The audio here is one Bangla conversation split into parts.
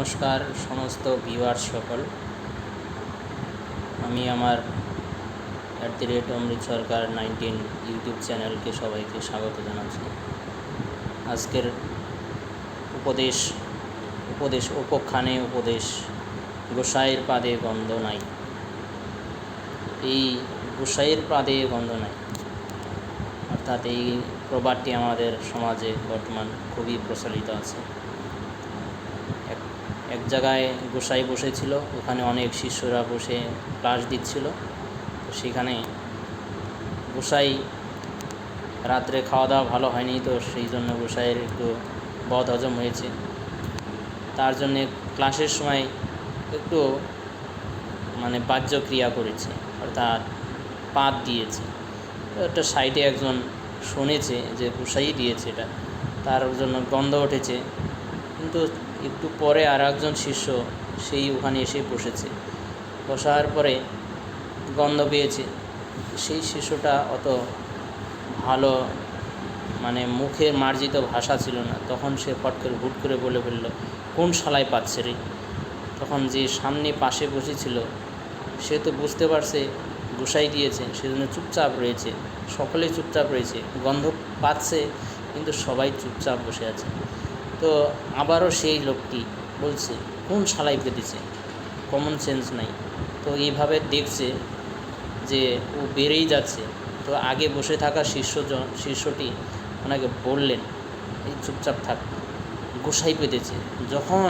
নমস্কার সমস্ত ভিউয়ার সকল। আমি আমার @অমৃত সরকার 19 ইউটিউব চ্যানেলকে সবাইকে স্বাগত জানাচ্ছি। আজকের উপদেশ উপখ্যানে উপদেশ, গোসাইয়ের পাদে গন্ধ নাই। এই গোসাইয়ের পাদে গন্ধ নাই অর্থাৎ এই প্রবাদটি আমাদের সমাজে বর্তমান খুবই প্রচলিত আছে। এক জায়গায় গোসাই বসেছিল, ওখানে অনেক শিষ্যরা বসে ক্লাস দিচ্ছিল। সেখানে গোসাই রাত্রে খাওয়া দাওয়া ভালো হয়নি, তো সেই জন্য গোসাইয়ের একটু বদ হজম হয়েছে। তার জন্যে ক্লাসের সময় একটু বাহ্যক্রিয়া করেছে, অর্থাৎ পাত দিয়েছে। একটা সাইডে একজন শুনেছে যে গোসাই দিয়েছে এটা, তার জন্য গন্ধ উঠেছে। কিন্তু একটু পরে আর একজন শিষ্য সেই ওখানে এসে বসেছে। বসার পরে গন্ধ পেয়েছে। সেই শিষ্যটা অত ভালো মুখে মার্জিত ভাষা ছিল না, তখন সে ফট করে হুট করে বলে ফেলল, কোন শালায় পাচ্ছে রে। তখন যে সামনে পাশে বসেছিল সে তো বুঝতে পারছে গোসাই দিয়েছে, সেজন্য চুপচাপ রয়েছে। সকলেই চুপচাপ রয়েছে, গন্ধ পাচ্ছে কিন্তু সবাই চুপচাপ বসে আছে। তো আবারও সেই লোকটি বলছে, কোন শালাই পেতেছে, কমন সেন্স নাই। তো এইভাবে দেখছে যে ও বেড়েই যাচ্ছে। তো আগে বসে থাকা শিষ্যটি ওনাকে বললেন, এই চুপচাপ থাক, গোসাই পেতেছে। যখন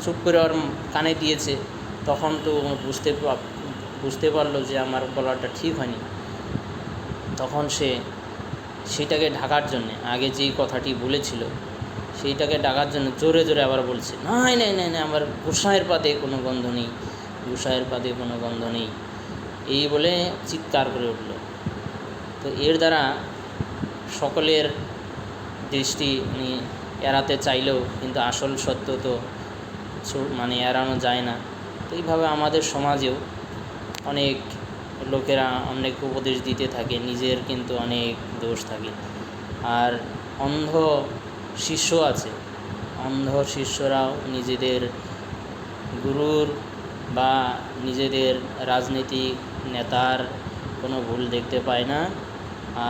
চুপ করে ওর কানে দিয়েছে, তখন তো বুঝতে পারলো যে আমার বলাটা ঠিক হয়নি। তখন সে সেটাকে ঢাকার জন্যে আগে যেই কথাটি বলেছিল সেইটাকে ঢাকার জন্য জোরে জোরে আবার বলছে, নাই নাই নাই নাই, আমার গোসাইয়ের পাতে কোনো গন্ধ নেই, গোসাইয়ের পাতে কোনো গন্ধ নেই, এই বলে চিৎকার করে উঠল। তো এর দ্বারা সকলের দৃষ্টি এড়াতে চাইলেও কিন্তু আসল সত্য তো এড়ানো যায় না। তো এইভাবে আমাদের সমাজেও অনেক লোকেরা অনেক উপদেশ দিতে থাকে, নিজের কিন্তু অনেক দোষ থাকে। আর অন্ধ শিষ্য আছে, অন্ধ শিষ্যরাও নিজেদের গুরুর বা নিজেদের রাজনীতিক নেতার কোনো ভুল দেখতে পায় না।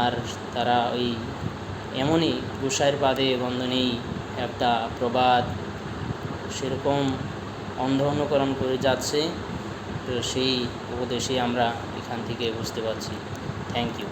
আর তারা ওই এমনই গোসাইয়ের পাদে গন্ধ নেই একটা প্রবাদ সেরকম অন্ধ অনুকরণ করে যাচ্ছে। তো সেই উপদেশে আমরা এখান থেকে বুঝতে পারছি। Thank you.